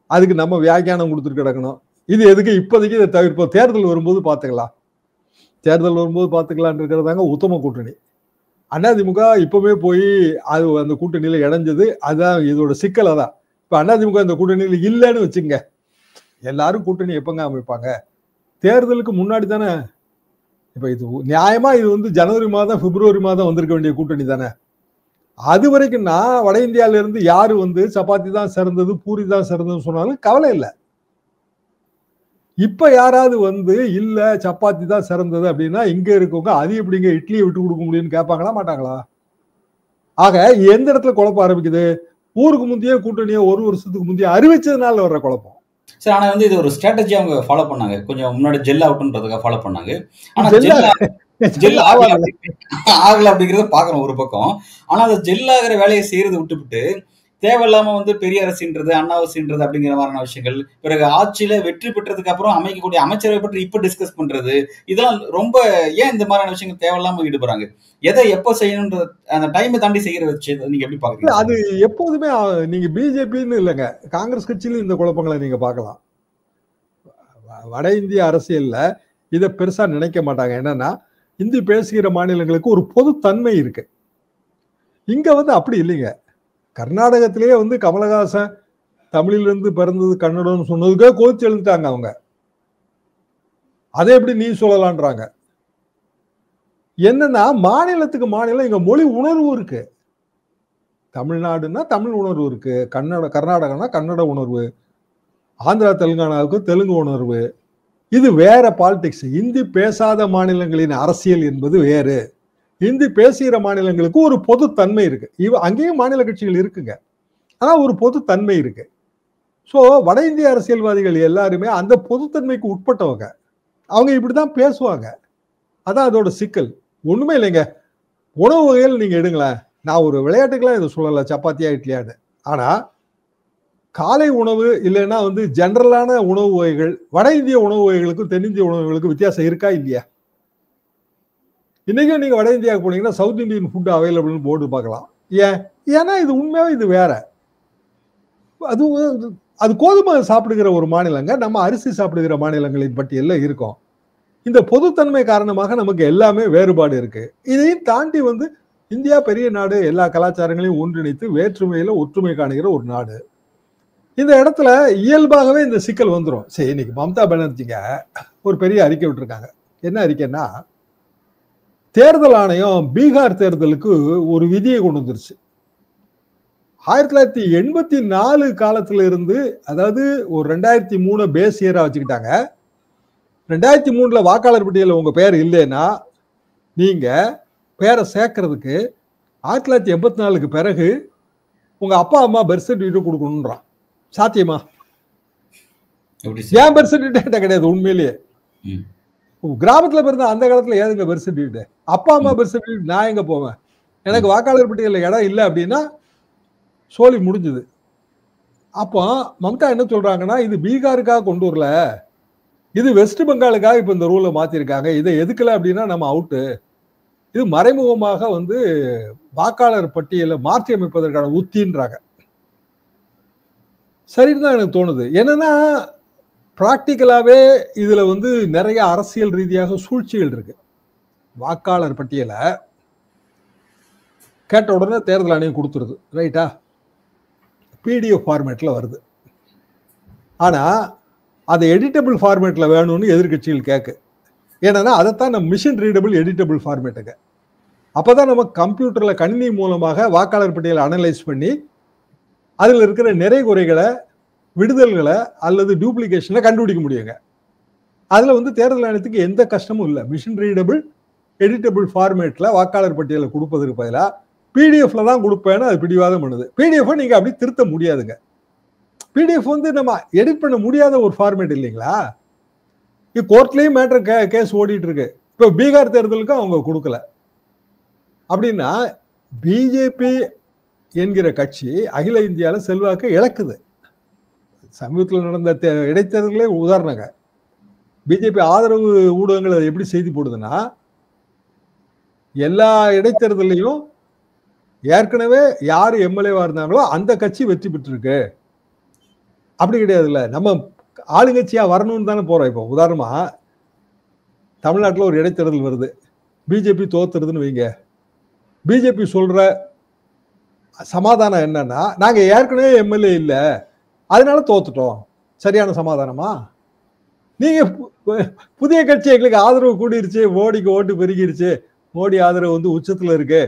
அதுக்கு நம்ம வியாக்கியானம் கொடுத்துட்டு கிடக்கணும். இது எதுக்கு இப்போதைக்கு இதை தவிர்ப்போம், தேர்தல் வரும்போது பார்த்துக்கலாம், தேர்தல் வரும்போது பார்த்துக்கலான் இருக்கிறதாங்க உத்தம கூட்டணி. அதிமுக இப்பவுமே போய் அது அந்த கூட்டணியில இணைஞ்சது. அதுதான் இதோட சிக்கல். அதான் இப்ப அதிமுக இந்த கூட்டணியில இல்லைன்னு வச்சுங்க, எல்லாரும் கூட்டணி எப்பங்க அமைப்பாங்க? தேர்தலுக்கு முன்னாடி தானே. இப்ப இது நியாயமா இது வந்து ஜனவரி மாதம் பிப்ரவரி மாதம் வந்திருக்க வேண்டிய கூட்டணி தானே. அது வரைக்கும் நான் வட இந்தியாவில இருந்து யாரு வந்து சப்பாத்தி தான் சிறந்தது, பூரி தான் சிறந்ததுன்னு சொன்னாலும் கவலை இல்லை. இப்ப யாராவது வந்து இல்ல சப்பாத்தி தான் சிறந்தது அப்படின்னா இங்க இருக்கவங்க அது எப்படிங்க இட்லியை விட்டு கொடுக்க முடியும்னு கேட்பாங்களா மாட்டாங்களா? ஆக எந்த இடத்துல குழப்பம் ஆரம்பிக்குது? ஊருக்கு முந்தைய கூட்டணியை 1 வருஷத்துக்கு முந்தைய அறிவிச்சதுனால வர்ற குழப்பம். சார், ஆனா வந்து இது ஒரு ஸ்ட்ராட்டஜி அவங்க ஃபாலோ பண்ணாங்க. கொஞ்சம் முன்னாடி ஜெல் அவுட்ன்றதுக்காக ஃபாலோ பண்ணாங்க. ஆனா ஜெல் ஆகல அப்படிங்கறத பாக்குறோம் ஒரு பக்கம். ஆனா அந்த ஜெல் ஆகிற வேலையை செய்யறது விட்டுவிட்டு தேவையில்லாம வந்து பெரிய அரசுன்றது, அண்ணாவசின்றது அப்படிங்கிற மாதிரியான விஷயங்கள், பிறகு ஆட்சியில வெற்றி பெற்றதுக்கு அப்புறம் அமைக்கக்கூடிய அமைச்சரை பற்றி இப்ப டிஸ்கஸ் பண்றது, இதெல்லாம் ரொம்ப ஏன் இந்த மாதிரியான விஷயங்கள் தேவையில்லாம ஈடுபடுறாங்க? எதை எப்ப செய்யணும்ன்ற அந்த டைமை தாண்டி செய்யற வச்சு நீங்க எப்படி பாக்குறீங்க? அது எப்போதுமே நீங்க பிஜேபின்னு இல்லைங்க, காங்கிரஸ் கட்சியிலும் இந்த குழப்பங்களை நீங்க பார்க்கலாம். வட இந்திய அரசியல்ல இதை பெருசா நினைக்க மாட்டாங்க. என்னன்னா, இந்தி பேசுகிற மாநிலங்களுக்கு ஒரு பொது தன்மை இருக்கு. இங்க வந்து அப்படி இல்லைங்க. கர்நாடகத்திலேயே வந்து கமலஹாசன் தமிழிலிருந்து பிறந்தது கன்னடம்னு சொன்னதுக்கே கோச்சு எழுந்துட்டாங்க அவங்க. அதை எப்படி நீ சொல்லலான்றாங்க. என்னன்னா, மாநிலத்துக்கு மாநிலம் இங்க மொழி உணர்வு இருக்கு. தமிழ்நாடுன்னா தமிழ் உணர்வு இருக்கு, கர்நாடகனா கன்னட உணர்வு, ஆந்திரா தெலுங்கானாவுக்கு தெலுங்கு உணர்வு. இது வேற பாலிடிக்ஸ். இந்தி பேசாத மாநிலங்களின் அரசியல் என்பது வேறு. இந்தி பேசுகிற மாநிலங்களுக்கு ஒரு பொது தன்மை இருக்கு. அங்கேயும் மாநில கட்சிகள் இருக்குங்க, ஆனா ஒரு பொது தன்மை இருக்கு. ஸோ வட இந்திய அரசியல்வாதிகள் எல்லாருமே அந்த பொதுத்தன்மைக்கு உட்பட்டவங்க. அவங்க இப்படிதான் பேசுவாங்க. அதான் அதோட சிக்கல். ஒண்ணுமே இல்லைங்க. உணவு வகைகள் நீங்க எடுங்களேன். நான் ஒரு விளையாட்டுக்கெல்லாம் இதை சொல்லல, சப்பாத்தியா இட்லியான்னு. ஆனா காலை உணவு இல்லைன்னா ஜெனரலான உணவு வகைகள், வட இந்திய உணவு வகைகளுக்கும் தென்னிந்திய உணவு வகைகளுக்கும் வித்தியாசம் இருக்கா இல்லையா? இன்னைக்கும் நீங்க வட இந்தியாவுக்கு போனீங்கன்னா சவுத் இந்தியன் ஃபுட் அவைலபிள்னு போர்டு பார்க்கலாம். ஏன்? ஏன்னா இது உண்மையாவே இது வேற. அது அது கோதுமை சாப்பிடுகிற ஒரு மாநிலங்க, நம்ம அரிசி சாப்பிடுகிற மாநிலங்களின் பட்டியலில் இருக்கோம். இந்த பொதுத்தன்மை காரணமாக நமக்கு எல்லாமே வேறுபாடு இருக்கு. இதையும் தாண்டி இந்தியா பெரிய நாடு, எல்லா கலாச்சாரங்களையும் ஒன்றிணைத்து வேற்றுமையில ஒற்றுமை காணுகிற ஒரு நாடு. இந்த இடத்துல இயல்பாகவே இந்த சிக்கல் வந்துடும். சரி, இன்னைக்கு மம்தா பானர்ஜிங்க ஒரு பெரிய அறிக்கை விட்டுருக்காங்க. என்ன அறிக்கைன்னா, தேர்தல் ஆணையம் பீகார் தேர்தலுக்கு ஒரு விதியை கொண்டு வந்துருச்சு. 1984 காலத்துல இருந்து, அதாவது ஒரு 2003 பேஸ் இயரா வச்சுக்கிட்டாங்க. 2003 வாக்காளர் பட்டியலில் உங்க பேர் இல்லைன்னா நீங்க பேரை சேர்க்கறதுக்கு 1984க்கு பிறகு உங்க அப்பா அம்மா பர்த் சர்டிஃபிகேட் கொடுக்கணும்ன்றான். சாத்தியமா? ஏன் பர்த் சர்டிஃபிகேட் கிடையாது உண்மையிலேயே. கிராமத்துல பிறந்த அந்த காலத்துல ஏதுங்க பர்த் சர்டிஃபிகேட்? அப்பா அம்மா பர்த் சர்டிஃபிகேட் நான் எங்க போவேன்? எனக்கு வாக்காளர் பட்டியலில் இடம் இல்லை அப்படின்னா சோலி முடிஞ்சது. அப்போ மம்தா என்ன சொல்றாங்கன்னா, இது பீகாருக்காக கொண்டு வரல, இது வெஸ்ட் பெங்காலுக்காக இப்ப இந்த ரூலை மாத்திருக்காங்க. இதை எதுக்கல அப்படின்னா நம்ம அவுட்டு. இது மறைமுகமாக வாக்காளர் பட்டியலை மாற்றி அமைப்பதற்கான உத்தின்றாங்க. சரின்னு தான் எனக்கு தோணுது. என்னன்னா பிராக்டிக்கலாவே இதுல நிறைய அரசியல் ரீதியாக சூழ்ச்சிகள் இருக்கு. வாக்காளர் பட்டியலை கேட்ட உடனே தேர்தல் ஆணையம் கொடுத்துருது, ரைட்டா? பிடிஎஃப் ஃபார்மேட்ல வருது. ஆனா அது எடிட்டபிள் ஃபார்மேட்ல வேணும்னு எதிர்கட்சிகள் கேட்கு. ஏன்னா அதைத்தான் நம்ம மிஷின் ரீடபிள் எடிட்டபிள் ஃபார்மேட்டுங்க. அப்பதான் நம்ம கம்ப்யூட்டர்ல கணினி மூலமாக வாக்காளர் பட்டியலை அனலைஸ் பண்ணி அதில் இருக்கிற நிறை குறைகளை, விடுதல்களை அல்லது டூப்ளிகேஷனை கண்டுபிடிக்க முடியுங்க. அதுல தேர்தல் ஆணையத்துக்கு எந்த கஷ்டமும் இல்லை. மிஷின் ரீடபிள் எடிட்டபிள் ஃபார்மேட்ல வாக்காளர் பட்டியலை கொடுப்பதற்கு பதிலாக பிடிஎஃப்ல தான் கொடுப்பேன்னு அது பிடிவாதம் பண்ணுது. பிடிஎஃப் நீங்க அப்படி திருத்த முடியாதுங்க. பிடிஎஃப் நம்ம எடிட் பண்ண முடியாத ஒரு ஃபார்மேட் இல்லைங்களா? கோர்ட்லயும் மேட்டர் கேஸ் ஓடிட்டு இருக்கு. இப்போ பீகார் தேர்தலுக்கு அவங்க கொடுக்கல அப்படின்னா பிஜேபி என்கிற கட்சி அகில இந்தியாவில் செல்வாக்கு இழக்குது. சமீபத்தில் நடந்த இடைத்தேர்தலே உதாரணங்க. பிஜேபி ஆதரவு ஊடகங்கள் அதை எப்படி செய்தி போடுதுன்னா, எல்லா இடைத்தேர்தலையும் ஏற்கனவே யார் எம்எல்ஏவா இருந்தாங்களோ அந்த கட்சி வெற்றி பெற்றிருக்கு. அப்படி கிடையாதுல்ல, நம்ம ஆளுங்கட்சியா வரணும்னு தானே போறோம். இப்போ உதாரணமா தமிழ்நாட்டில் ஒரு இடைத்தேர்தல் வருது, பிஜேபி தோத்துறதுன்னு வைங்க. பிஜேபி சொல்ற சமாதானம் என்னன்னா, நாங்க ஏற்கனவே எம்எல்ஏ இல்லை அதனால தோத்துட்டோம். சரியான சமாதானமா? நீங்க புதிய கட்சி எங்களுக்கு ஆதரவு கூடிருச்சு, மோடிக்கு ஓட்டு பெருகிருச்சு, மோடி ஆதரவு உச்சத்துல இருக்கு,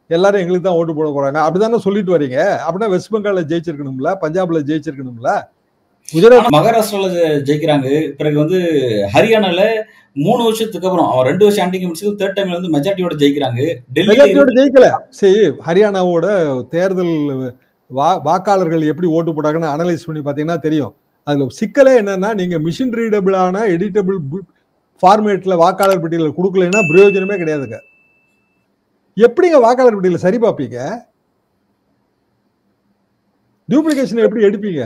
எல்லாரும் எங்களுக்கு தான் ஓட்டு போட போறாங்க அப்படிதானே சொல்லிட்டு வரீங்க. அப்படின்னா வெஸ்ட் பெங்கால்ல ஜெயிச்சிருக்கணும்ல, பஞ்சாப்ல ஜெயிச்சிருக்கணும்ல, குஜராத் மகாராஷ்டிரால ஜெயிக்கிறாங்க. பிறகு ஹரியானால 3 வருஷத்துக்கு அப்புறம் அவன் 2 வருஷம் ஆண்டிங் முடிச்சு தேர்ட் டைம்ல மெஜாரிட்டியோட ஜெயிக்கிறாங்க. மெஜாரிட்டியோட ஜெயிக்கல. சரி, ஹரியானாவோட தேர்தல் வாக்காளர்கள் எப்படி ஓட்டு போட்டாங்கன்னு அனலைஸ் பண்ணி பாத்தீங்கன்னா தெரியும். அதுல சிக்கலே என்னன்னா, நீங்க மிஷின் ரீடபிளான எடிட்டபிள் ஃபார்மேட்ல வாக்காளர் பட்டியல கொடுக்கலன்னா பிரயோஜனமே கிடையாதுங்க. எப்படிங்க வாக்காளர் பட்டியல சரி பார்ப்பீங்க? டூப்ளிகேஷன் எப்படி எடுப்பீங்க?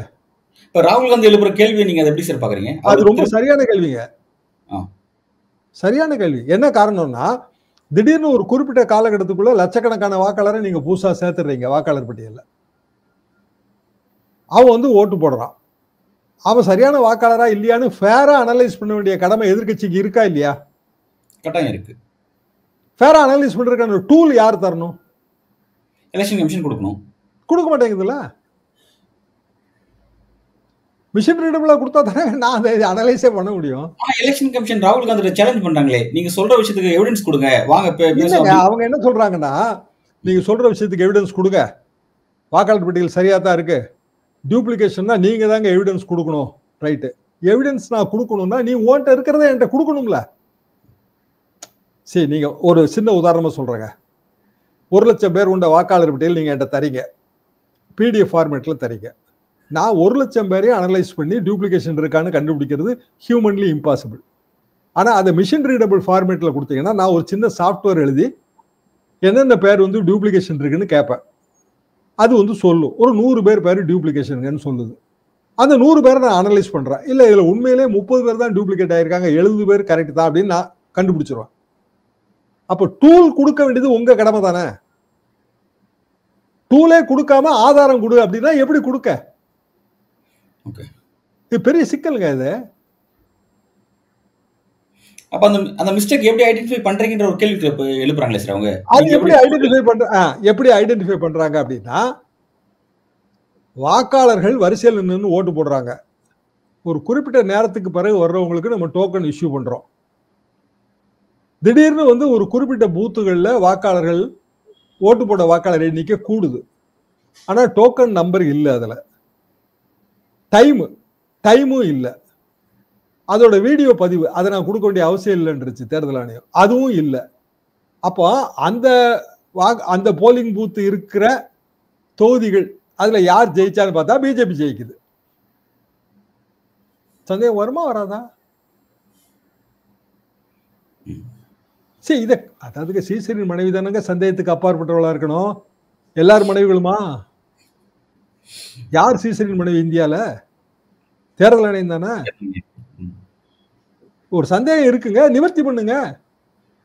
இப்ப ராகுல் காந்தி எழுப்புற கேள்வி நீங்க எப்படி சார் பாக்குறீங்க? அது ரொம்ப சரியான கேள்விங்க. சரியான கேள்வி. என்ன காரணம்னா, திடீர்னு ஒரு குறிப்பிட்ட காலகட்டத்துக்குள்ள லட்சக்கணக்கான வாக்காளரை நீங்க புதுசா சேர்த்துறீங்க வாக்காளர் பட்டியல. அவன் ஓட்டு போடுறான். அவன் சரியான வாக்காளரா இல்லையான்னு ஃபேரா அனலைஸ் பண்ண வேண்டிய கடமை எதிர்கட்சிக்கு இருக்கா இல்லையா? கட்டாயம் இருக்கு. ஃபேரா அனலைஸ் பண்றதுக்கான டூல் யார் தரணும்? எலெக்ஷன் கமிஷன் கொடுக்கணும். கொடுக்க மாட்டேங்குதுல்ல. மிஷின் ரீடபிளா கொடுத்தா தானே நான் அதை அனலைஸே பண்ண முடியும். எலெக்ஷன் கமிஷன் ராகுல் காந்தி சேலஞ்ச் பண்றாங்களே, நீங்க சொல்ற விஷயத்துக்கு எவிடன்ஸ் கொடுங்க வாங்க. அவங்க என்ன சொல்றாங்கன்னா, நீங்க சொல்ற விஷயத்துக்கு எவிடன்ஸ் கொடுங்க, வாக்காளர் பட்டியல் சரியா தான் இருக்கு, டூப்ளிகேஷன்னா நீங்க தாங்க எவிடன்ஸ் கொடுக்கணும். ரைட்டு, எவிடன்ஸ் நான் கொடுக்கணும்னா நீ ஓன்ட்ட இருக்கிறத என்கிட்ட கொடுக்கணும்ல. சரி, நீங்க ஒரு சின்ன உதாரணமா சொல்றேங்க. 1 லட்சம் பேர் உண்ட வாக்காளர் பட்டியல் நீங்க என்கிட்ட தரீங்க, பிடிஎஃப் ஃபார்மேட்ல தரீங்க. நான் 1,00,000 பேரையும் அனலைஸ் பண்ணி டூப்ளிகேஷன் இருக்கான்னு கண்டுபிடிக்கிறது ஹியூமன்லி இம்பாசிபிள். ஆனா அதை மிஷின் ரீடபிள் ஃபார்மேட்ல கொடுத்தீங்கன்னா நான் ஒரு சின்ன சாஃப்ட்வேர் எழுதி என்னென்ன பேர் வந்து டூப்ளிகேஷன் இருக்குன்னு கேட்பேன். அது வந்து சொல்லும் ஒரு 100 பேர் டூப்ளிகேஷனுங்கன்னு சொல்லுது. அந்த 100 பேரை நான் அனலைஸ் பண்றேன். இல்ல இதுல உண்மையிலே 30 பேர் தான் டூப்ளிகேட் ஆயிருக்காங்க, 70 பேர் கரெக்ட் தான் அப்படின்னு நான் கண்டுபிடிச்சிருவேன். அப்போ டூல் கொடுக்க வேண்டியது உங்க கடமை தானே. டூலே கொடுக்காம ஆதாரம் கொடு அப்படின்னா எப்படி கொடுக்க? இது பெரிய சிக்கலுங்க. இது அப்ப அந்த மிஸ்டேக் எப்படி ஐடென்டிஃபை பண்றீங்கன்ற ஒரு கேள்வி எழுப்புறாங்களே சார் அவங்க. அது எப்படி ஐடென்டிஃபை பண்றாங்க அப்படின்னா, வாக்காளர்கள் வரிசையில் நின்று ஓட்டு போடுறாங்க. ஒரு குறிப்பிட்ட நேரத்துக்கு பிறகு வர்றவங்களுக்கு நம்ம டோக்கன் இஷ்யூ பண்றோம். திடீர்னு வந்து ஒரு குறிப்பிட்ட பூத்துகள்ல வாக்காளர்கள் ஓட்டு போட வாக்காளர் எண்ணிக்கை கூடுது. ஆனா டோக்கன் நம்பர் இல்லை, அதுல டைமும் இல்லை, அதோட வீடியோ பதிவு அதை நான் கொடுக்க வேண்டிய அவசியம் இல்லைன்றுச்சு தேர்தல் ஆணையம், அதுவும் இல்லை. அப்போ அந்த போலிங் பூத் இருக்கிற தொகுதிகள் அதுல யார் ஜெயிச்சான்னு பார்த்தா பிஜேபி ஜெயிக்குது. சந்தேகம் வருமா வராதா? சரி, இத அதாவது சீசரின் மனைவி தானங்க சந்தேகத்துக்கு அப்பாற்பட்டவளா இருக்கணும். எல்லார் மனைவிகளுமா? யார் சீசரின் மனைவி இந்தியால? தேர்தல் ஆணையம் தானே. ஒரு சந்தேகம் இருக்குங்க, நிவர்த்தி பண்ணுங்க.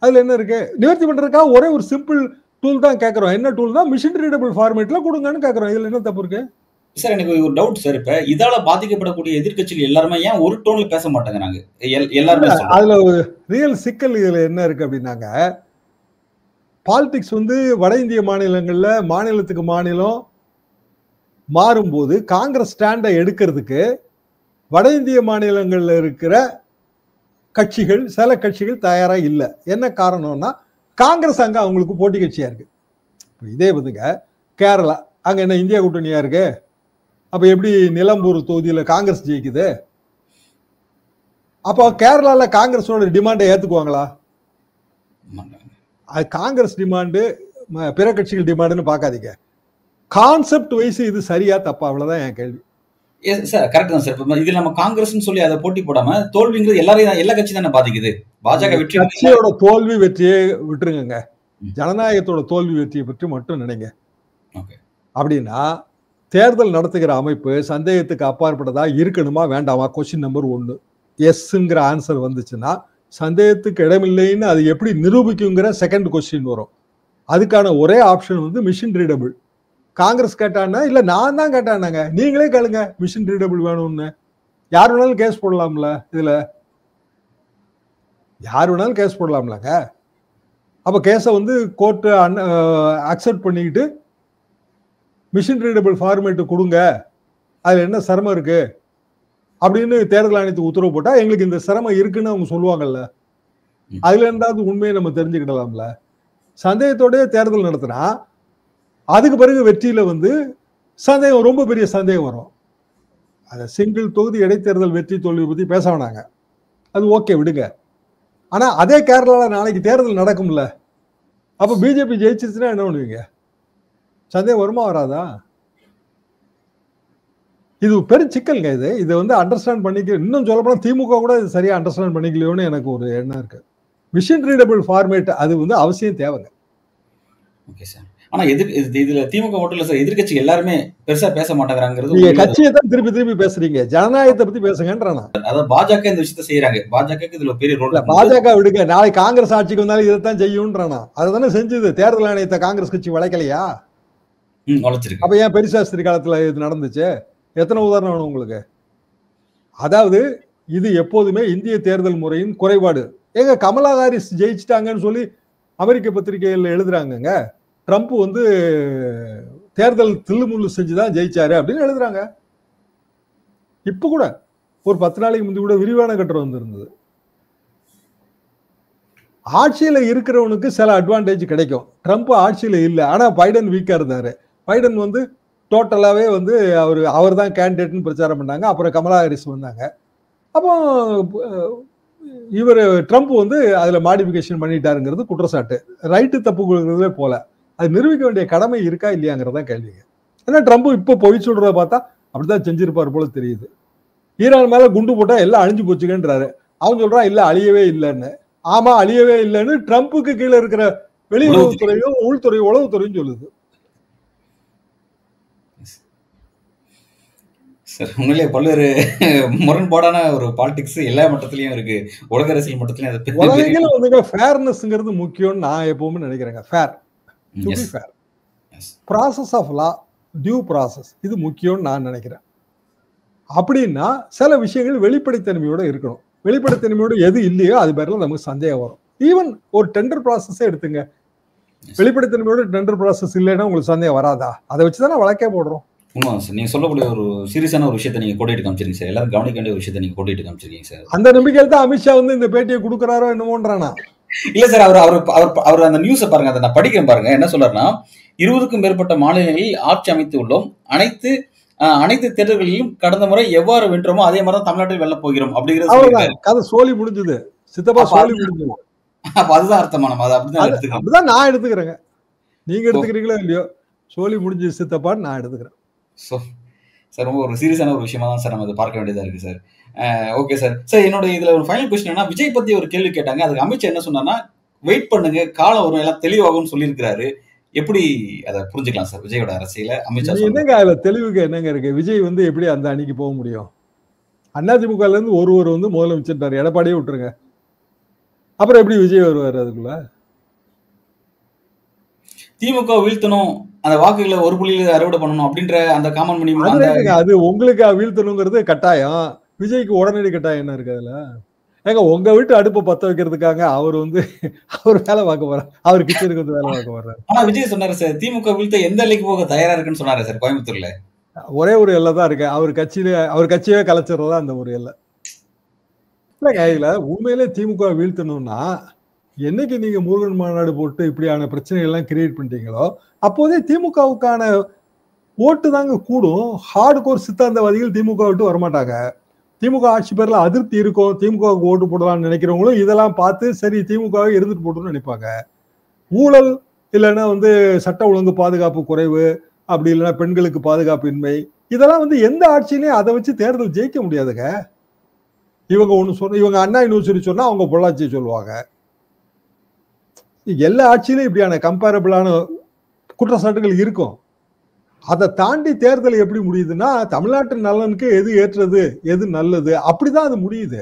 அதுல என்ன இருக்கு? நிவர்த்தி பண்றதுக்காக ஒரே ஒரு சிம்பிள் டூல் தான் கேட்கறோம். என்ன டூல் தான்? மிஷின் ரீடபிள் ஃபார்மேட்ல கொடுங்கன்னு கேட்கறோம். இதுல என்ன தப்பு இருக்கு சார்? எனக்கு ஒரு டவுட் சார். இப்ப இதால பாதிக்கப்படக்கூடிய எதிர்க்கட்சிகள் எல்லாருமே ஏன் ஒரு டோன்ல பேச மாட்டேங்கிறாங்க? எல்லாருமே அதுல ஒரு ரியல் சிக்கல் இதுல என்ன இருக்கு அப்படின்னாங்க, பாலிடிக்ஸ் வந்து வட இந்திய மாநிலங்கள்ல மாநிலத்துக்கு மாநிலம் மாறும்போது காங்கிரஸ் ஸ்டாண்டை எடுக்கிறதுக்கு வட இந்திய மாநிலங்கள்ல இருக்கிற கட்சிகள் சில கட்சிகள் தயாரா இல்லை. என்ன காரணம்னா காங்கிரஸ் அங்க அவங்களுக்கு போட்டி கட்சியா இருக்கு. இதே வந்துங்க கேரளா, அங்க என்ன இந்தியா கூட்டணியா இருக்கு? அப்ப எப்படி நிலம்பூர் தொகுதியில காங்கிரஸ் ஜெயிக்குது? அப்போ கேரளால காங்கிரஸோட டிமாண்டை ஏத்துக்குவாங்களா? அது காங்கிரஸ் டிமாண்டு பிற கட்சிகள் டிமாண்டுன்னு பார்க்காதீங்க. கான்செப்ட் வைஸ் இது சரியா தப்பா, அவ்வளவுதான் என் கேள்வி. சார் கரெக்ட் தான் சார். இப்ப இதுல நம்ம காங்கிரஸ்னு சொல்லி அதை போட்டி போடாம தோல்விங்கிறது எல்லாரையும் எல்லா கட்சி தானே பாதிக்குது. பாஜக வெற்றி, கட்சியோட தோல்வி வெற்றியை விட்டுருங்க, ஜனநாயகத்தோட தோல்வி வெற்றியை பற்றி மட்டும் நினைங்க. அப்படின்னா தேர்தல் நடத்துகிற அமைப்பு சந்தேகத்துக்கு அப்பாற்பட்டதா இருக்கணுமா வேண்டாமா? Question number 1. எஸ்ங்கிற ஆன்சர் வந்துச்சுன்னா சந்தேகத்துக்கு இடமில்லைன்னு அது எப்படி நிரூபிக்குங்கிற செகண்ட் கொஸ்டின் வரும். அதுக்கான ஒரே ஆப்ஷன் வந்து மிஷின் ரீடபிள். காங்கிரஸ் கேட்டானா இல்ல நான் தான் கேட்டானாங்க, நீங்களே கேளுங்க மிஷின் ரீடபிள் வேணும்னு. யார் வேணாலும் கேஸ் போடலாம்ல, இதுல யார் வேணாலும் கேஸ் போடலாம்லங்க. அப்ப கேஸை வந்து கோர்ட்டு அக்செப்ட் பண்ணிக்கிட்டு மிஷின் ரீடபிள் ஃபார்மேட் கொடுங்க, அதுல என்ன சிரமம் இருக்கு அப்படின்னு தேர்தல் ஆணையத்துக்கு உத்தரவு போட்டா எங்களுக்கு இந்த சிரமம் இருக்குன்னு அவங்க சொல்லுவாங்கல்ல. அதுல இருந்தாவது உண்மையை நம்ம தெரிஞ்சுக்கிடலாம்ல. சந்தேகத்தோடய தேர்தல் நடத்தினா அதுக்கு பிறகு வெற்றியில வந்து சந்தேகம், ரொம்ப பெரிய சந்தேகம் வரும். அந்த சிங்கிள் தொகுதி இடைத்தேர்தல் வெற்றி தோல்வி பத்தி பேச வேணாங்க, அது ஓகே விடுங்க. ஆனா அதே கேரளால நாளைக்கு தேர்தல் நடக்கும்ல, அப்ப பிஜேபி ஜெயிச்சிருச்சுன்னா என்ன பண்ணுவீங்க? சந்தேகம் வருமா வராதா? இது பெரும் சிக்கல்ங்க. இதை வந்து அண்டர்ஸ்டாண்ட் பண்ணிக்க, இன்னும் சொல்ல போனா திமுக கூட இது சரியா அண்டர்ஸ்டாண்ட் பண்ணிக்கலையோன்னு எனக்கு ஒரு எண்ணம் இருக்கு. மிஷின் ரீடபிள் ஃபார்மேட் அது வந்து அவசியம் தேவைங்க. Okay sir. ஆனா இதுல திமுக மட்டும் இல்ல சார், எதிர்கட்சி எல்லாருமே பெருசா பேச மாட்டேங்கிறாங்கிறது. நீங்க கட்சியை தான் திருப்பி பேசுறீங்க, ஜனநாயகத்தை பத்தி பேசுங்கன்றானா. அதாவது பாஜக இந்த விஷயத்தை செய்யறாங்க, பாஜக இதுல பெரிய ரோல். பாஜக விடுங்க, நாளைக்கு காங்கிரஸ் ஆட்சிக்கு வந்தாலும் இதைத்தான் செய்யும்ன்றானா. அதுதானே செஞ்சது. தேர்தல் ஆணையத்தை காங்கிரஸ் கட்சி வளைக்கலையா? வளைச்சிருக்கு. அப்ப ஏன் பெரிசாஸ்திரி காலத்துல இது நடந்துச்சு? எத்தனை உதாரணம் வேணும் உங்களுக்கு? அதாவது இது எப்போதுமே இந்திய தேர்தல் முறையின் குறைபாடு. ஏங்க கமலா ஹாரிஸ் ஜெயிச்சிட்டாங்கன்னு சொல்லி அமெரிக்க பத்திரிகைகள் எழுதுறாங்கங்க, ட்ரம்ப் வந்து தேர்தல் தில்லுமுள்ளு செஞ்சுதான் ஜெயிச்சாரு அப்படின்னு எழுதுறாங்க. இப்ப கூட ஒரு 10 நாளைக்கு முந்தி கூட விரிவான கட்டுரை வந்திருந்தது. ஆட்சியில இருக்கிறவனுக்கு சில அட்வான்டேஜ் கிடைக்கும். ட்ரம்ப் ஆட்சியில இல்லை, ஆனா பைடன் வீக்கா இருந்தாரு. பைடன் வந்து டோட்டலாவே வந்து அவர் தான் கேண்டிடேட்னு பிரச்சாரம் பண்ணாங்க. அப்புறம் கமலா ஹாரிஸ் வந்தாங்க. அப்போ இவர் ட்ரம்ப் வந்து அதுல மாடிஃபிகேஷன் பண்ணிட்டாருங்கிறது குற்றச்சாட்டு. ரைட்டு தப்புங்கிறதே போல அது நிரூபிக்க வேண்டிய கடமை இருக்கா இல்லையாங்கிறதா கேள்விங்க. ஏன்னா ட்ரம்ப் இப்போ பொய் சொல்றத பார்த்தா அப்படிதான் செஞ்சிருப்பார் போல தெரியுது. ஈரான் மேல குண்டு போட்டா எல்லாம் அழிஞ்சு போச்சுங்கன்றாரு. அவன் சொல்றான் இல்ல அழியவே இல்லைன்னு. ஆமா அழியவே இல்லைன்னு ட்ரம்ப்புக்கு கீழே இருக்கிற வெளியுறவுத்துறையும் உளவுத்துறையும் சொல்லுது. சார் உண்மையிலேயே பல்வேறு முரண்பாடான ஒரு பாலிடிக்ஸ் எல்லா மட்டத்திலயும் இருக்கு. உலக அரசியல் மட்டத்திலயும் அது உலகெங்கிலும் வந்துங்க ஃபேர்னஸ்ங்கிறது முக்கியம்னு நான் எப்பவுமே நினைக்கிறேங்க. Fair to be fair, process of law, due process, இது முக்கியம்னு நான் நினைக்கிறேன். அப்படின்னா சில விஷயங்கள் வெளிப்படைத்தன்மையோட இருக்கணும். வெளிப்படைத்தன்மையோட எது இல்லையோ அது பேர்ல நமக்கு சந்தேகம் வரும். ஈவன் ஒரு டெண்டர் ப்ராசஸே எடுத்துங்க, வெளிப்படைத்தன்மையோட டெண்டர் ப்ராசஸ் இல்லைன்னா உங்களுக்கு சந்தேகம் வராதா? அதை வச்சுதானே வழக்கே போடுறோம். சார் நீங்க சொல்லக்கூடிய ஒரு சீரியஸான ஒரு விஷயத்தை நீங்க கோடிட்டு காமிச்சிருக்கீங்க சார். எல்லாரும் கவனிக்க வேண்டிய ஒரு விஷயத்தை நீங்க கோடிட்டு காமிச்சிருக்கீங்க சார். அந்த நம்பிக்கையில் தான் அமித்ஷா வந்து இந்த பேட்டியை கொடுக்குறாரோ என்னமோன்றானா? இல்ல சார், அவர் அந்த நியூஸை பாருங்க, அதை நான் படிக்கிறேன் பாருங்க. என்ன சொல்றாருன்னா, 20க்கும் மேற்பட்ட மாநிலங்களில் ஆட்சி அமைத்து உள்ளோம். அனைத்து தேர்தல்களிலும் கடந்த முறை எவ்வாறு வென்றோமோ அதே மாதிரி தான் தமிழ்நாட்டில் வெல்ல போகிறோம் அப்படிங்கிறது கதை சோழி முடிஞ்சது. சித்தப்பா சோழி முடிஞ்சது. அதுதான் அர்த்தமா? நம்ம அதை அப்படிதான் நான் எடுத்துக்கிறேங்க. நீங்க எடுத்துக்கிறீங்களோ இல்லையோ, சோழி முடிஞ்சது சித்தப்பான்னு நான் எடுத்துக்கிறேன். சார் ரொம்ப ஒரு சீரியஸான ஒரு விஷயமா தான் சார் நம்ம அதை பார்க்க வேண்டியதா இருக்கு சார். Okay sir. சார் என்னோட இதுல ஒரு ஃபைனல் கொஸ்டின் என்ன, விஜய் பத்தி ஒரு கேள்வி கேட்டாங்க. அதுக்கு அமித்ஷா என்ன சொன்னார்னா, வெயிட் பண்ணுங்க காலம் வரும் எல்லாம் தெளிவாகும்னு சொல்லியிருக்கிறாரு. எப்படி அதை புரிஞ்சுக்கலாம் சார் விஜயோட அரசியல? அமித்ஷா என்னங்க அதுல தெளிவுக்கு என்னங்க இருக்கு? விஜய் வந்து எப்படி அந்த அணிக்கு போக முடியும்? அதிமுக இருந்து ஒருவர் வந்து முதலமைச்சர் எடப்பாடியே விட்டுருங்க, அப்புறம் எப்படி விஜய் வருவாரு? அதுக்குள்ள திமுக வீழ்த்தணும், அந்த வாக்குகளை ஒரு புள்ளியில அறுவடை பண்ணணும் அப்படின்ற அந்த காமன் பண்ணி அது உங்களுக்கு வீழ்த்தணுங்கிறது கட்டாயம். விஜய்க்கு உடனடி கட்டாயம் என்ன இருக்கு அதுல? ஏங்க உங்க வீட்டு அடுப்பை பத்த வைக்கிறதுக்காக அவர் வந்து அவர் வேலை பார்க்க போறாரு, அவர் கிச்சனுக்கு வந்து வேலை பார்க்க போறாரு. ஆனா விஜய் சொன்னாரு சார், திமுக வீழ்த்த எந்த எல்லைக்கு போக தயாரா இருக்குன்னு சொன்னாரு சார் கோயம்புத்தூர்ல. ஒரே ஒரு எல்லை தான் இருக்கு, அவர் கட்சியே கலைச்சிடறதா அந்த ஒரு எல்லை. இல்லைங்க இதுல உண்மையிலே திமுக வீழ்த்தணும்னா, என்னைக்கு நீங்க முருகன் மாநாடு போட்டு இப்படியான பிரச்சனைகள் எல்லாம் கிரியேட் பண்ணிட்டீங்களோ அப்போதே திமுகவுக்கான ஓட்டு தாங்க கூடும். ஹார்ட் கோர் சித்தாந்தவாதிகள் திமுக விட்டு வரமாட்டாங்க. திமுக ஆட்சி பேர்ல அதிருப்தி இருக்கும், திமுகவுக்கு ஓட்டு போடலாம்னு நினைக்கிறவங்களும் இதெல்லாம் பார்த்து சரி திமுகவை இருந்துட்டு போட்டுன்னு நினைப்பாங்க. ஊழல் இல்லைன்னா வந்து சட்ட ஒழுங்கு பாதுகாப்பு குறைவு, அப்படி இல்லைன்னா பெண்களுக்கு பாதுகாப்பின்மை, இதெல்லாம் வந்து எந்த ஆட்சியிலையும் அதை வச்சு தேர்தல் ஜெயிக்க முடியாதுங்க. இவங்க ஒண்ணு சொன்ன, இவங்க அண்ணா யூனிவர்சிட்டி சொன்னா அவங்க பொள்ளாச்சி சொல்லுவாங்க. எல்லா ஆட்சியிலும் இப்படியான கம்பேரபிளான குற்றச்சாட்டுகள் இருக்கும். அதை தாண்டி தேர்தல் எப்படி முடியுதுன்னா, தமிழ்நாட்டு நலனுக்கு எது ஏற்றது எது நல்லது அப்படிதான் அது முடியுது.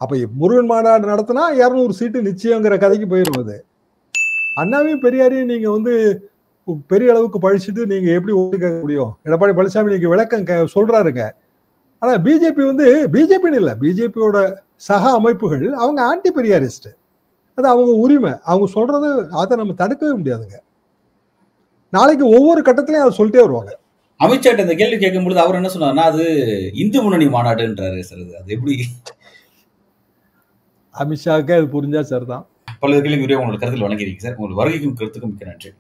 அப்ப முருகன் மாநாடு நடத்தினா 200 சீட்டு நிச்சயங்கிற கதைக்கு போயிருவது. அண்ணாவையும் பெரியாரையும் நீங்க வந்து பெரிய அளவுக்கு பழிச்சுட்டு நீங்க எப்படி ஓட்டு கேட்க முடியும்? எடப்பாடி பழனிசாமி நீங்க விளக்கம் சொல்றாருங்க. ஆனா பிஜேபி வந்து பிஜேபின்னு இல்லை, பிஜேபியோட சக அமைப்புகள் அவங்க ஆன்டி பெரியாரிஸ்ட். அது அவங்க உரிமை, அவங்க சொல்றது அதை நம்ம தடுக்கவே முடியாதுங்க. நாளைக்கு ஒவ்வொரு கட்டத்திலையும் அதை சொல்லிட்டே வருவாங்க. அமித்ஷா இந்த கேள்வி கேட்கும் பொழுது அவர் என்ன சொன்னார்னா, அது இந்து முன்னணி மாநாடுன்றாரு சார். அது எப்படி? அமித்ஷாவுக்கு அது புரிஞ்சா சார் தான். பல்வேறு கேள்வி உங்களோட கருத்தில் வழங்கியிருக்கீங்க சார். உங்களோட வருகைக்கும் கருத்துக்கும் மிக்க நன்றி.